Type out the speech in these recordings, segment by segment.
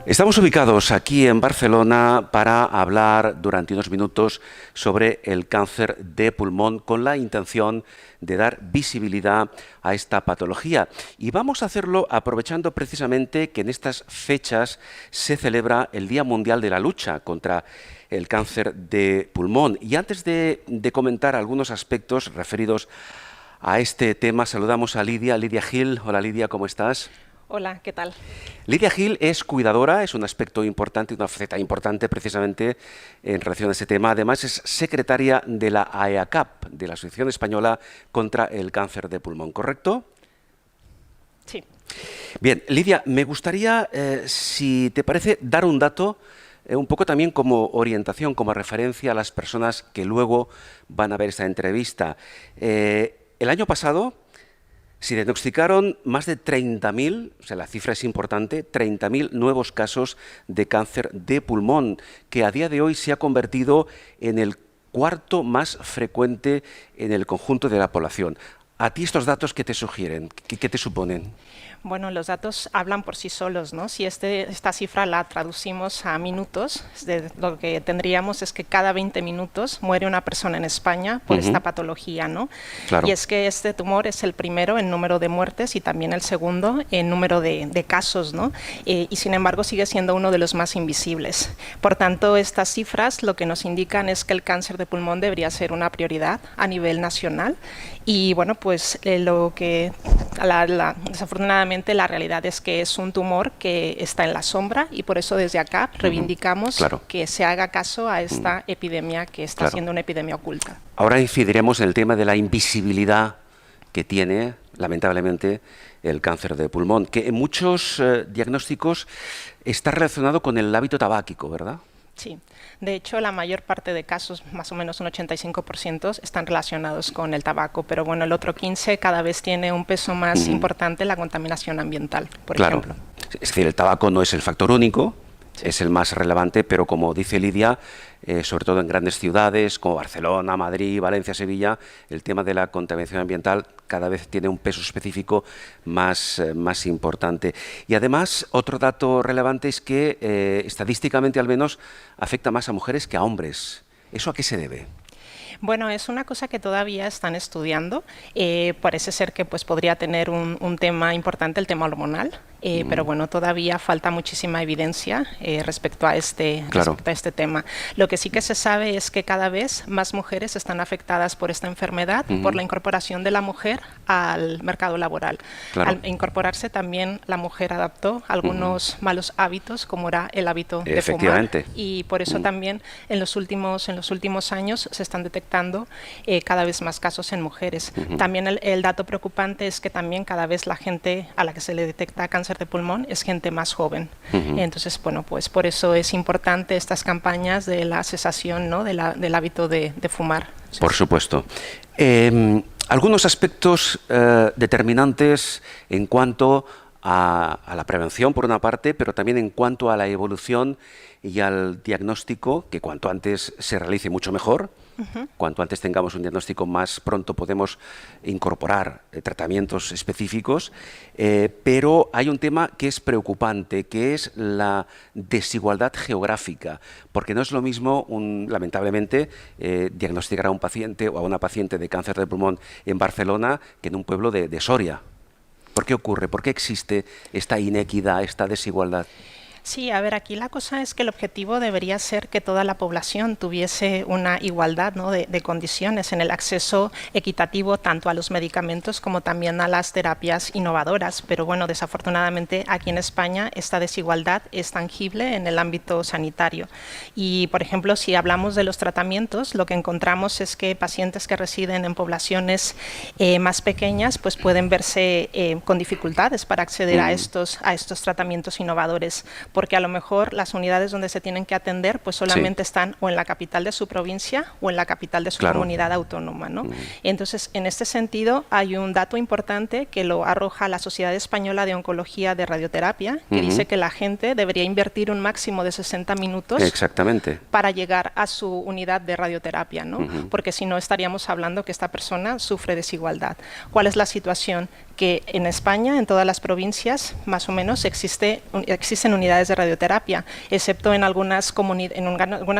Estamos ubicados aquí en Barcelona para hablar durante unos minutos sobre el cáncer de pulmón con la intención de dar visibilidad a esta patología. Y vamos a hacerlo aprovechando precisamente que en estas fechas se celebra el Día Mundial de la Lucha contra el cáncer de pulmón. Y antes de comentar algunos aspectos referidos a este tema, saludamos a Lidia Gil. Hola Lidia, ¿cómo estás? Hola, ¿qué tal? Lidia Gil es cuidadora, es un aspecto importante, una faceta importante precisamente en relación a este tema. Además es secretaria de la AEACAP, de la Asociación Española contra el Cáncer de Pulmón, ¿correcto? Sí. Bien, Lidia, me gustaría, si te parece, dar un dato un poco también como orientación, como referencia a las personas que luego van a ver esta entrevista. El año pasado se diagnosticaron más de 30.000, o sea, la cifra es importante, 30.000 nuevos casos de cáncer de pulmón, que a día de hoy se ha convertido en el cuarto más frecuente en el conjunto de la población. ¿A ti estos datos qué te sugieren? ¿Qué te suponen? Bueno, los datos hablan por sí solos, ¿no? Si esta cifra la traducimos a minutos, lo que tendríamos es que cada 20 minutos muere una persona en España por esta patología, ¿no? Claro. Y es que este tumor es el primero en número de muertes y también el segundo en número de casos, ¿no? Y sin embargo sigue siendo uno de los más invisibles. Por tanto, estas cifras lo que nos indican es que el cáncer de pulmón debería ser una prioridad a nivel nacional y bueno, pues desafortunadamente la realidad es que es un tumor que está en la sombra y por eso desde acá reivindicamos que se haga caso a esta epidemia que está siendo una epidemia oculta. Ahora incidiremos en el tema de la invisibilidad que tiene, lamentablemente, el cáncer de pulmón, que en muchos diagnósticos está relacionado con el hábito tabáquico, ¿verdad? Sí, de hecho la mayor parte de casos, más o menos un 85%, están relacionados con el tabaco, pero bueno, el otro 15% cada vez tiene un peso más importante la contaminación ambiental, por ejemplo. Es decir, el tabaco no es el factor único, es el más relevante, pero como dice Lidia, sobre todo en grandes ciudades como Barcelona, Madrid, Valencia, Sevilla, el tema de la contaminación ambiental cada vez tiene un peso específico más importante. Y además, otro dato relevante es que estadísticamente al menos afecta más a mujeres que a hombres. ¿Eso a qué se debe? Bueno, es una cosa que todavía están estudiando. Parece ser que pues, podría tener un tema importante, el tema hormonal, pero bueno, todavía falta muchísima evidencia respecto a este tema. Lo que sí que se sabe es que cada vez más mujeres están afectadas por esta enfermedad, por la incorporación de la mujer al mercado laboral. Al incorporarse también la mujer adaptó algunos malos hábitos, como era el hábito de fumar, y por eso también en los últimos años se están detectando cada vez más casos en mujeres. También el dato preocupante es que también cada vez la gente a la que se le detecta cáncer de pulmón es gente más joven. Entonces, bueno, pues por eso es importante estas campañas de la cesación, ¿no? del hábito de fumar. Por supuesto. Algunos aspectos determinantes en cuanto a la prevención, por una parte, pero también en cuanto a la evolución y al diagnóstico, que cuanto antes se realice mucho mejor. Cuanto antes tengamos un diagnóstico, más pronto podemos incorporar tratamientos específicos, pero hay un tema que es preocupante, que es la desigualdad geográfica, porque no es lo mismo, lamentablemente, diagnosticar a un paciente o a una paciente de cáncer de pulmón en Barcelona que en un pueblo de Soria. ¿Por qué ocurre? ¿Por qué existe esta inequidad, esta desigualdad? Sí, a ver, aquí la cosa es que el objetivo debería ser que toda la población tuviese una igualdad, ¿no? de condiciones en el acceso equitativo tanto a los medicamentos como también a las terapias innovadoras. Pero bueno, desafortunadamente aquí en España esta desigualdad es tangible en el ámbito sanitario. Y, por ejemplo, si hablamos de los tratamientos, lo que encontramos es que pacientes que residen en poblaciones más pequeñas pues pueden verse con dificultades para acceder a estos tratamientos innovadores, porque a lo mejor las unidades donde se tienen que atender pues solamente están o en la capital de su provincia o en la capital de su comunidad autónoma, ¿no? Entonces, en este sentido, hay un dato importante que lo arroja la Sociedad Española de Oncología de Radioterapia, que dice que la gente debería invertir un máximo de 60 minutos para llegar a su unidad de radioterapia, ¿no? Porque si no estaríamos hablando que esta persona sufre desigualdad. ¿Cuál es la situación? que en España, en todas las provincias, más o menos, existen unidades de radioterapia, excepto en algunas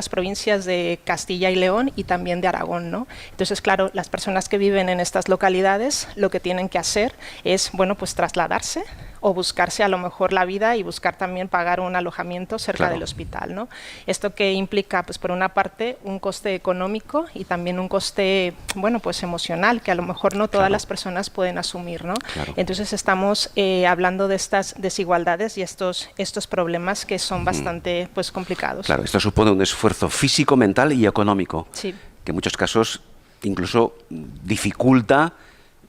provincias de Castilla y León y también de Aragón, ¿no? Entonces, claro, las personas que viven en estas localidades lo que tienen que hacer es, bueno, pues trasladarse o buscarse a lo mejor la vida y buscar también pagar un alojamiento cerca del hospital, ¿no? Esto que implica, pues por una parte, un coste económico y también un coste, bueno, pues emocional, que a lo mejor no todas las personas pueden asumir, ¿no? Entonces estamos hablando de estas desigualdades y estos problemas que son bastante, pues, complicados. Claro, esto supone un esfuerzo físico, mental y económico, sí, que en muchos casos incluso dificulta,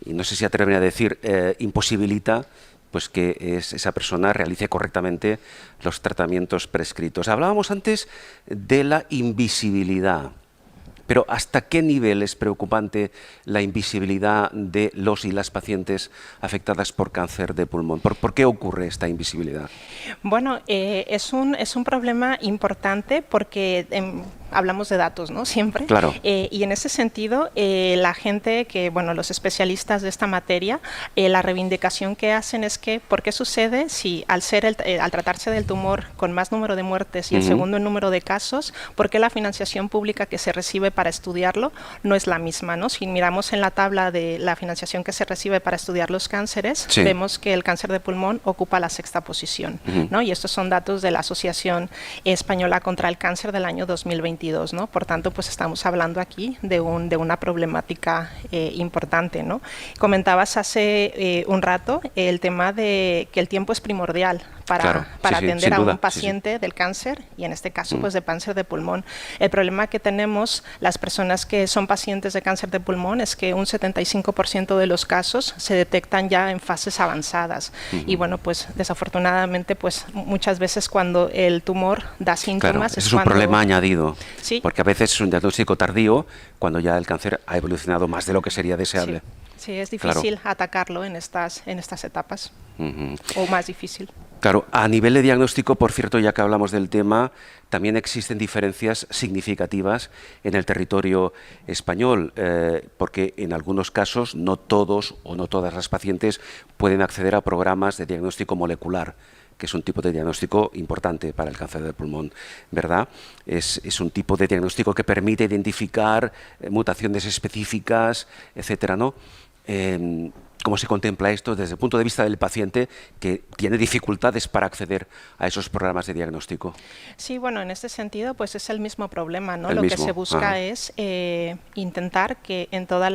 y no sé si atrevería a decir, imposibilita, pues que esa persona realice correctamente los tratamientos prescritos. Hablábamos antes de la invisibilidad, pero ¿hasta qué nivel es preocupante la invisibilidad de los y las pacientes afectadas por cáncer de pulmón? ¿Por qué ocurre esta invisibilidad? Bueno, es un problema importante porque hablamos de datos, ¿no? Siempre. Claro. Y en ese sentido, la gente bueno, los especialistas de esta materia, la reivindicación que hacen es que, ¿por qué sucede si al tratarse del tumor con más número de muertes y el segundo en número de casos, por qué la financiación pública que se recibe para estudiarlo no es la misma, ¿no? Si miramos en la tabla de la financiación que se recibe para estudiar los cánceres, vemos que el cáncer de pulmón ocupa la 6ª posición, ¿no? Y estos son datos de la Asociación Española contra el Cáncer del año 2022, ¿no? Por tanto, pues estamos hablando aquí de una problemática importante, ¿no? Comentabas hace un rato el tema de que el tiempo es primordial para atender a un paciente del cáncer y en este caso pues de cáncer de pulmón. El problema que tenemos las personas que son pacientes de cáncer de pulmón es que un 75% de los casos se detectan ya en fases avanzadas y bueno, pues desafortunadamente pues muchas veces cuando el tumor da síntomas claro, es un problema añadido, porque a veces es un diagnóstico tardío cuando ya el cáncer ha evolucionado más de lo que sería deseable. Sí, es difícil atacarlo en estas etapas, o más difícil. Claro, a nivel de diagnóstico, por cierto, ya que hablamos del tema, también existen diferencias significativas en el territorio español, porque en algunos casos no todos o no todas las pacientes pueden acceder a programas de diagnóstico molecular, que es un tipo de diagnóstico importante para el cáncer de pulmón, ¿verdad? Es un tipo de diagnóstico que permite identificar mutaciones específicas, etcétera, ¿no? ¿Cómo se contempla esto desde el punto de vista del paciente que tiene dificultades para acceder a esos programas de diagnóstico? Sí, bueno, en este sentido pues es el mismo problema, ¿no? Lo que se busca es intentar que en todas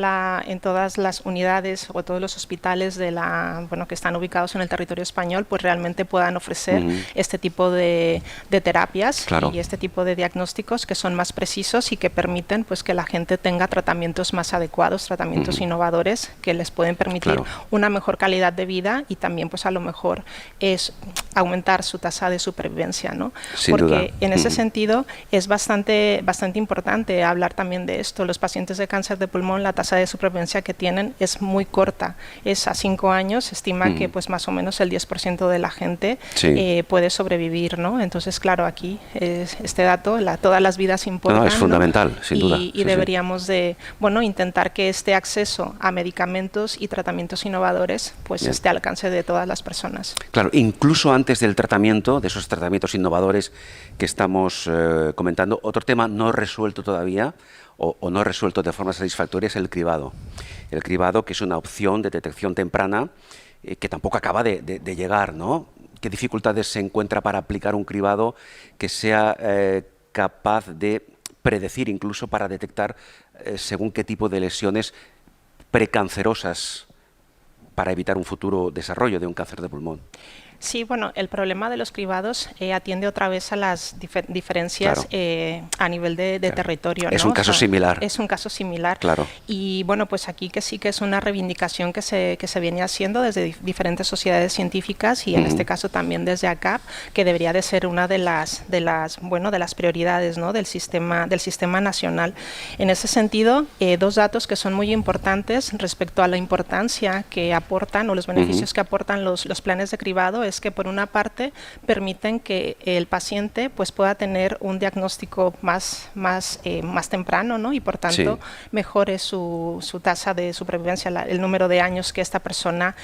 las unidades o todos los hospitales que están ubicados en el territorio español pues realmente puedan ofrecer este tipo de terapias y este tipo de diagnósticos que son más precisos y que permiten pues que la gente tenga tratamientos más adecuados, tratamientos innovadores que les pueden permitir una mejor calidad de vida y también pues a lo mejor es aumentar su tasa de supervivencia, ¿no? Porque en ese sentido es bastante importante hablar también de esto. Los pacientes de cáncer de pulmón, la tasa de supervivencia que tienen es muy corta, es a 5 años, se estima que pues más o menos el 10% de la gente puede sobrevivir, ¿no? Entonces, claro, aquí este dato, todas las vidas importan. Es fundamental, sin duda. Y deberíamos de, intentar que este acceso a medicamentos y tratamientos innovadores pues esté al alcance de todas las personas. Claro, incluso antes del tratamiento, de esos tratamientos innovadores que estamos comentando, otro tema no resuelto todavía o no resuelto de forma satisfactoria es el cribado. El cribado, que es una opción de detección temprana que tampoco acaba de llegar, ¿no? ¿Qué dificultades se encuentra para aplicar un cribado que sea capaz de predecir, incluso para detectar según qué tipo de lesiones precancerosas para evitar un futuro desarrollo de un cáncer de pulmón? Sí, bueno, el problema de los cribados atiende otra vez a las diferencias a nivel de territorio, ¿no? Es un caso similar. Es un caso similar. Claro. Y bueno, pues aquí que sí que es una reivindicación que se viene haciendo desde diferentes sociedades científicas y en este caso también desde ACAP, que debería de ser una de las prioridades, ¿no? del sistema nacional. En ese sentido, 2 datos que son muy importantes respecto a la importancia que aportan o los beneficios que aportan los planes de cribado es es que por una parte permiten que el paciente pues pueda tener un diagnóstico más temprano, ¿no? Y por tanto mejore su tasa de supervivencia, el número de años que esta persona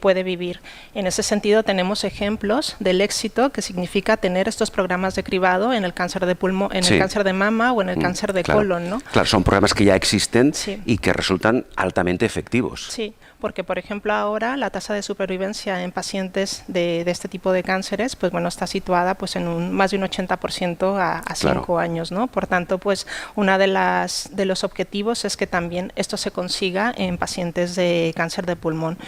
puede vivir. En ese sentido tenemos ejemplos del éxito que significa tener estos programas de cribado en el cáncer de pulmón, en el cáncer de mama o en el cáncer de colon, ¿no? Claro, son programas que ya existen y que resultan altamente efectivos. Sí, porque por ejemplo ahora la tasa de supervivencia en pacientes de este tipo de cánceres, pues bueno, está situada pues en más de un 80% a 5 años, ¿no? Por tanto, pues una de los objetivos es que también esto se consiga en pacientes de cáncer de pulmón.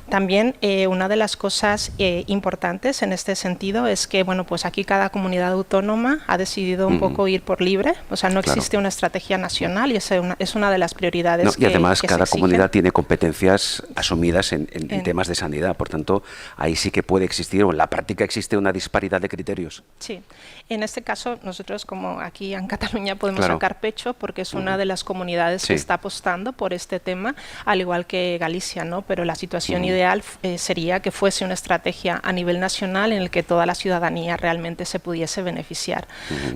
También una de las cosas importantes en este sentido es que, bueno, pues aquí cada comunidad autónoma ha decidido un poco ir por libre, o sea, no existe una estrategia nacional y es una de las prioridades y además que cada se comunidad tiene competencias asumidas en temas de sanidad, por tanto, ahí sí que puede existir, o en la práctica existe una disparidad de criterios. Sí, en este caso nosotros como aquí en Cataluña podemos sacar pecho porque es una de las comunidades que está apostando por este tema, al igual que Galicia, ¿no? Pero la situación ideal sería que fuese una estrategia a nivel nacional en el que toda la ciudadanía realmente se pudiese beneficiar.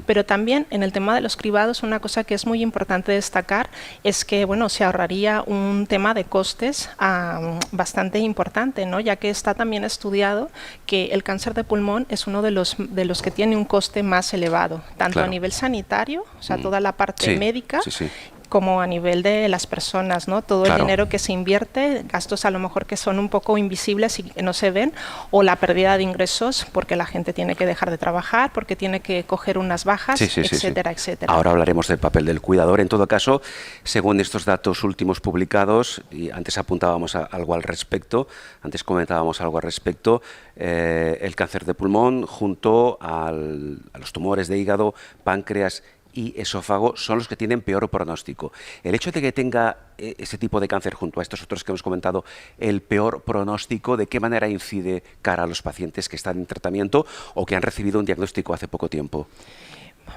Pero también en el tema de los cribados, una cosa que es muy importante destacar es que, bueno, se ahorraría un tema de costes bastante importante, ¿no? Ya que está también estudiado que el cáncer de pulmón es uno de los que tiene un coste más elevado, tanto a nivel sanitario, o sea, toda la parte médica, como a nivel de las personas, ¿no? Todo el dinero que se invierte, gastos a lo mejor que son un poco invisibles y que no se ven, o la pérdida de ingresos porque la gente tiene que dejar de trabajar, porque tiene que coger unas bajas, etcétera, etcétera. Ahora hablaremos del papel del cuidador. En todo caso, según estos datos últimos publicados, y antes apuntábamos algo al respecto, antes comentábamos algo al respecto, el cáncer de pulmón junto a los tumores de hígado, páncreas y esófago son los que tienen peor pronóstico. El hecho de que tenga ese tipo de cáncer junto a estos otros que hemos comentado, el peor pronóstico, ¿de qué manera incide cara a los pacientes que están en tratamiento o que han recibido un diagnóstico hace poco tiempo?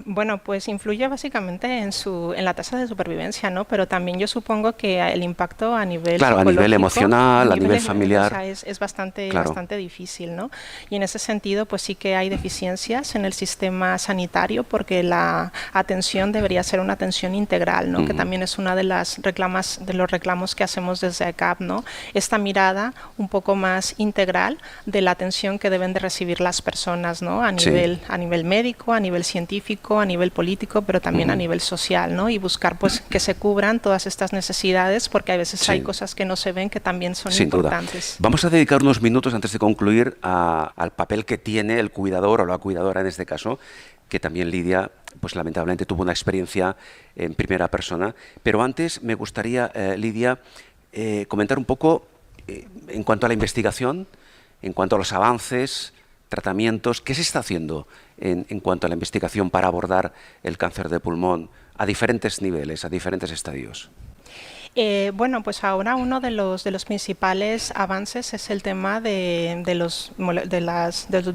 Bueno, pues influye básicamente en la tasa de supervivencia, ¿no? Pero también yo supongo que el impacto a nivel a nivel emocional, a nivel familiar, o sea, es bastante difícil, ¿no? Y en ese sentido, pues sí que hay deficiencias en el sistema sanitario porque la atención debería ser una atención integral, ¿no? Que también es una de los reclamos que hacemos desde ACAP, ¿no? Esta mirada un poco más integral de la atención que deben de recibir las personas, ¿no? A nivel médico, a nivel científico, a nivel político, pero también a nivel social, ¿no? Y buscar pues que se cubran todas estas necesidades porque a veces hay cosas que no se ven que también son importantes. Vamos a dedicar unos minutos antes de concluir al papel que tiene el cuidador o la cuidadora en este caso, que también Lidia pues lamentablemente tuvo una experiencia en primera persona, pero antes me gustaría, Lidia, comentar un poco en cuanto a la investigación, en cuanto a los avances, tratamientos, ¿qué se está haciendo en cuanto a la investigación para abordar el cáncer de pulmón a diferentes niveles, a diferentes estadios? Bueno, pues ahora uno de los principales avances es el tema de los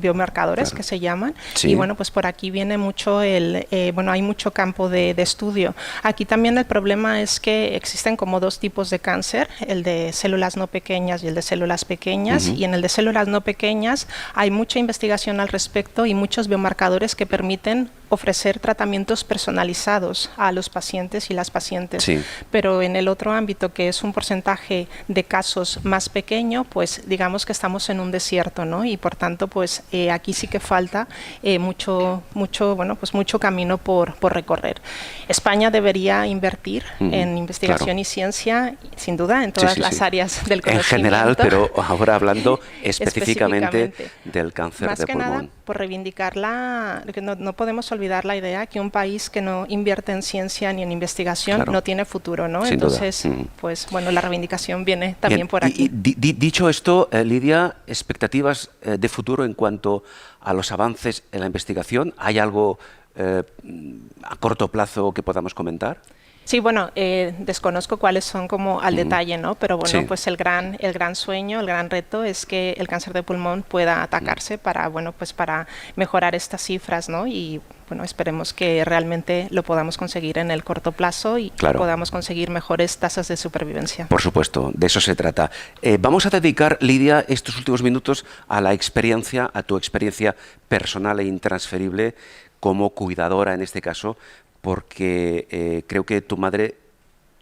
biomarcadores que se llaman y bueno, pues por aquí viene mucho hay mucho campo de estudio. Aquí también el problema es que existen como dos tipos de cáncer, el de células no pequeñas y el de células pequeñas y en el de células no pequeñas hay mucha investigación al respecto y muchos biomarcadores que permiten ofrecer tratamientos personalizados a los pacientes y las pacientes, pero en el otro ámbito que es un porcentaje de casos más pequeño, pues digamos que estamos en un desierto, ¿no? Y por tanto, pues aquí sí que falta mucho camino por recorrer. España debería invertir en investigación y ciencia, sin duda, en todas las áreas del conocimiento. En general, pero ahora hablando específicamente del cáncer más de que pulmón. Nada, por reivindicar que no podemos olvidar la idea que un país que no invierte en ciencia ni en investigación no tiene futuro, ¿no? Entonces, pues bueno, la reivindicación viene también por aquí. Dicho esto, Lidia, expectativas de futuro en cuanto a los avances en la investigación, ¿hay algo a corto plazo que podamos comentar? Sí, bueno, desconozco cuáles son como al detalle, ¿no? Pero bueno, pues el gran sueño, el gran reto es que el cáncer de pulmón pueda atacarse para, bueno, pues para mejorar estas cifras, ¿no? Y bueno, esperemos que realmente lo podamos conseguir en el corto plazo y Claro. podamos conseguir mejores tasas de supervivencia. Por supuesto, de eso se trata. Vamos a dedicar, Lidia, estos últimos minutos a la experiencia, a tu experiencia personal e intransferible como cuidadora en este caso, porque creo que tu madre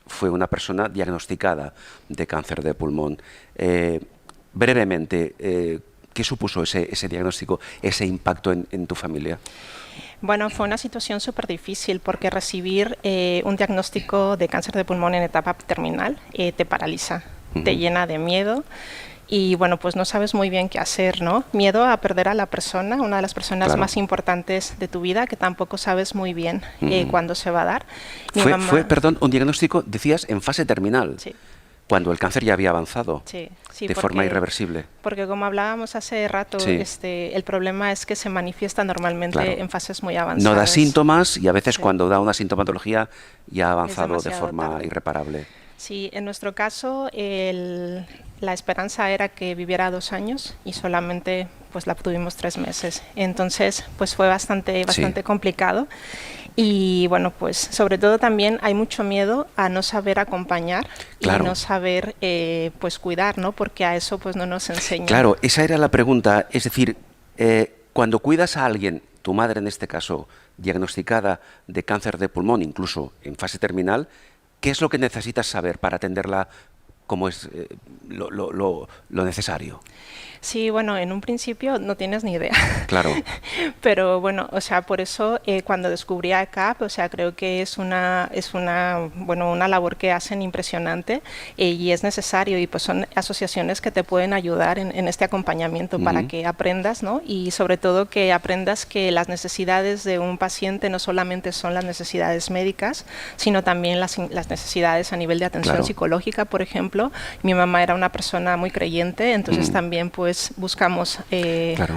fue una persona diagnosticada de cáncer de pulmón. Brevemente, ¿qué supuso ese diagnóstico, ese impacto en tu familia? Bueno, fue una situación súper difícil porque recibir un diagnóstico de cáncer de pulmón en etapa terminal te paraliza, te llena de miedo y bueno, pues no sabes muy bien qué hacer, ¿no? Miedo a perder a la persona, una de las personas Claro. más importantes de tu vida, que tampoco sabes muy bien cuándo se va a dar. Fue, perdón, un diagnóstico, decías, en fase terminal. Sí. Cuando el cáncer ya había avanzado Sí, de forma irreversible. Porque como hablábamos hace rato, Sí. el problema es que se manifiesta normalmente Claro. en fases muy avanzadas. No da síntomas y a veces Sí. cuando da una sintomatología ya ha avanzado de demasiado forma tarde. irreparable. Sí, en nuestro caso la esperanza era que viviera 2 años y solamente pues la tuvimos 3 meses. Entonces pues fue bastante complicado. Y bueno, pues sobre todo también hay mucho miedo a no saber acompañar Claro. y no saber pues cuidar, ¿no? Porque a eso pues no nos enseñan. Claro, esa era la pregunta. Es decir, cuando cuidas a alguien, tu madre en este caso, diagnosticada de cáncer de pulmón, incluso en fase terminal, ¿qué es lo que necesitas saber para atenderla como es lo necesario? Sí, bueno, en un principio no tienes ni idea. Claro. Pero bueno, o sea, por eso cuando descubrí a CAP, o sea, creo que es una labor que hacen impresionante y es necesario y pues son asociaciones que te pueden ayudar en este acompañamiento para que aprendas, ¿no? Y sobre todo que aprendas que las necesidades de un paciente no solamente son las necesidades médicas, sino también las necesidades a nivel de atención psicológica, por ejemplo. Mi mamá era una persona muy creyente, entonces también pues buscamos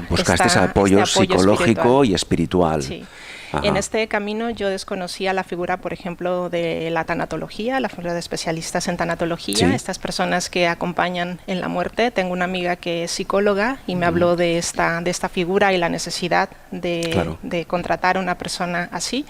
buscaste ese apoyo psicológico espiritual. y espiritual. Sí. Ajá. En este camino yo desconocía la figura, por ejemplo, de la tanatología, la figura de especialistas en tanatología, Sí. estas personas que acompañan en la muerte. Tengo una amiga que es psicóloga y me habló de esta figura y la necesidad de contratar a una persona así.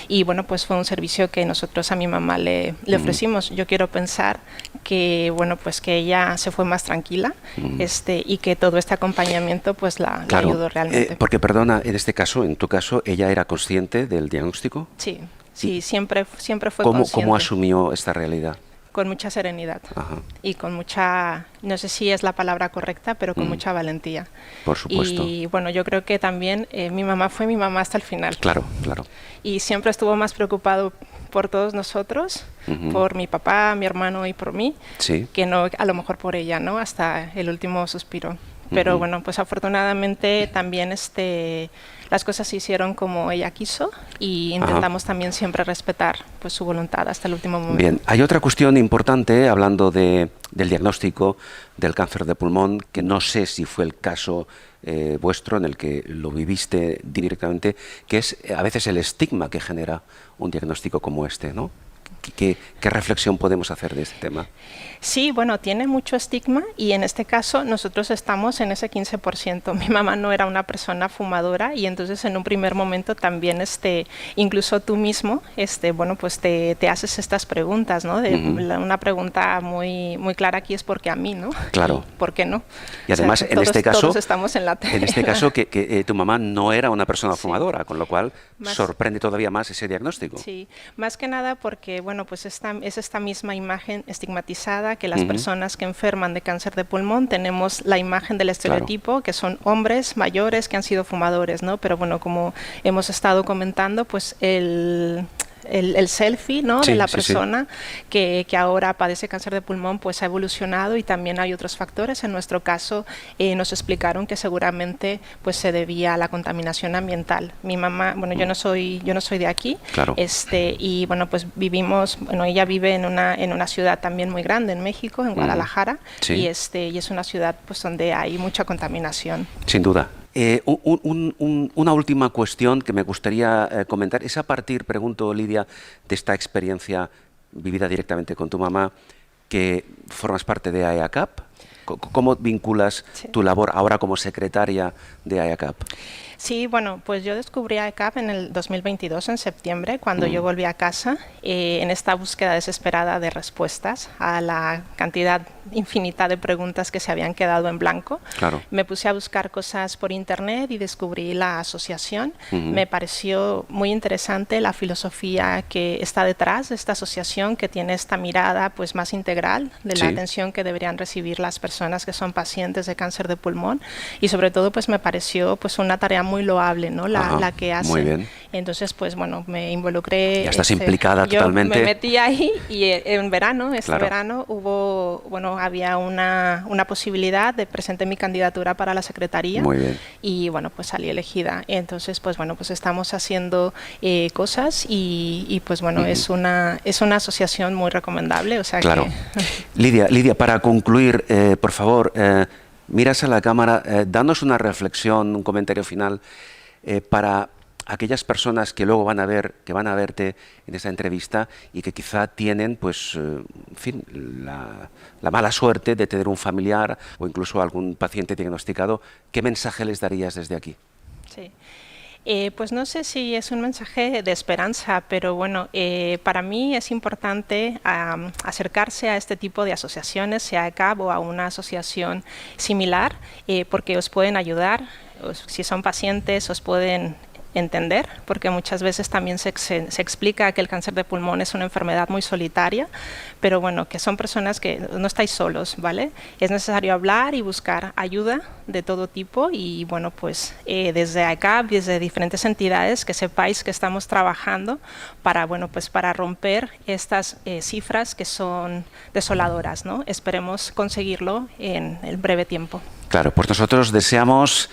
Y bueno, pues fue un servicio que nosotros a mi mamá le ofrecimos. Yo quiero pensar que bueno, pues que ella se fue más tranquila y que todo este acompañamiento pues la ayudó realmente. Porque perdona, en tu caso, ella era consciente del diagnóstico. Sí, siempre fue ¿Cómo consciente. asumió esta realidad? Con mucha serenidad. Ajá. Y con mucha, no sé si es la palabra correcta, pero con mucha valentía. Por supuesto. Y bueno, yo creo que también mi mamá fue mi mamá hasta el final. Claro, claro. Y siempre estuvo más preocupado por todos nosotros, por mi papá, mi hermano y por mí, Sí. que no a lo mejor por ella, ¿no? Hasta el último suspiro. Pero bueno, pues afortunadamente también las cosas se hicieron como ella quiso y intentamos también siempre respetar pues su voluntad hasta el último momento. Bien, hay otra cuestión importante, hablando del diagnóstico del cáncer de pulmón, que no sé si fue el caso vuestro en el que lo viviste directamente, que es a veces el estigma que genera un diagnóstico como este, ¿no? ¿Qué reflexión podemos hacer de este tema? Sí, bueno, tiene mucho estigma y en este caso nosotros estamos en ese 15%. Mi mamá no era una persona fumadora y entonces en un primer momento también incluso tú mismo bueno, pues te haces estas preguntas, ¿no? Una pregunta muy muy clara aquí es ¿por qué a mí, no? Claro. ¿Y por qué no? Y además o sea, en este caso todos estamos en la que tu mamá no era una persona fumadora, con lo cual sorprende todavía más ese diagnóstico. Sí, más que nada porque bueno, pues es esta misma imagen estigmatizada que las personas que enferman de cáncer de pulmón tenemos la imagen del estereotipo, que son hombres mayores que han sido fumadores, ¿no? Pero bueno, como hemos estado comentando, pues el selfie, ¿no? de la persona que ahora padece cáncer de pulmón pues ha evolucionado y también hay otros factores. En nuestro caso nos explicaron que seguramente pues se debía a la contaminación ambiental. Mi mamá, bueno, yo no soy de aquí, y bueno, pues ella vive en una ciudad también muy grande en México, en Guadalajara, y es una ciudad pues donde hay mucha contaminación. Sin duda. Una última cuestión que me gustaría comentar es a partir, pregunto Lidia, de esta experiencia vivida directamente con tu mamá, que formas parte de AEACAP. ¿Cómo vinculas tu labor ahora como secretaria de AEACAP? Sí, bueno, pues yo descubrí a ECAP en el 2022, en septiembre, cuando yo volví a casa, en esta búsqueda desesperada de respuestas a la cantidad infinita de preguntas que se habían quedado en blanco. Claro. Me puse a buscar cosas por internet y descubrí la asociación. Me pareció muy interesante la filosofía que está detrás de esta asociación, que tiene esta mirada pues más integral de la atención que deberían recibir las personas que son pacientes de cáncer de pulmón, y sobre todo pues me pareció pues una tarea muy loable, ¿no? La que hace. Muy bien. Entonces pues bueno, me involucré. Ya estás implicada yo totalmente. Me metí ahí y en verano, verano hubo, bueno, había una posibilidad de presentar mi candidatura para la secretaría. Muy bien. Y bueno, pues salí elegida. Entonces pues bueno, pues estamos haciendo cosas y pues bueno, es una asociación muy recomendable. O sea claro. que... Lidia, para concluir, por favor, miras a la cámara, danos una reflexión, un comentario final para aquellas personas que luego van a verte en esta entrevista y que quizá tienen, pues, en fin, la mala suerte de tener un familiar o incluso algún paciente diagnosticado. ¿Qué mensaje les darías desde aquí? Sí. Pues no sé si es un mensaje de esperanza, pero bueno, para mí es importante acercarse a este tipo de asociaciones, sea ECAP o a una asociación similar, porque os pueden ayudar. Si son pacientes, os pueden entender, porque muchas veces también se explica que el cáncer de pulmón es una enfermedad muy solitaria, pero bueno, que son personas que no estáis solos, ¿vale? Es necesario hablar y buscar ayuda de todo tipo y bueno, pues desde AECAP, desde diferentes entidades, que sepáis que estamos trabajando para, bueno, pues para romper estas cifras que son desoladoras, ¿no? Esperemos conseguirlo en el breve tiempo. Claro, pues nosotros deseamos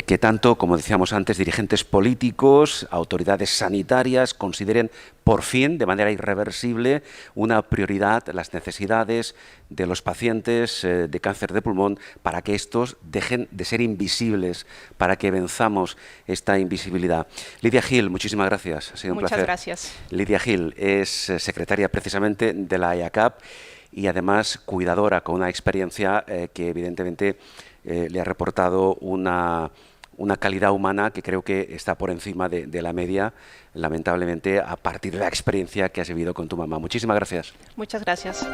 que tanto, como decíamos antes, dirigentes políticos, autoridades sanitarias consideren por fin, de manera irreversible, una prioridad las necesidades de los pacientes de cáncer de pulmón para que estos dejen de ser invisibles, para que venzamos esta invisibilidad. Lidia Gil, muchísimas gracias. Ha sido un placer. Muchas gracias. Lidia Gil es secretaria precisamente de la EACAP y además cuidadora con una experiencia que evidentemente le ha reportado una calidad humana que creo que está por encima de la media, lamentablemente, a partir de la experiencia que has vivido con tu mamá. Muchísimas gracias. Muchas gracias.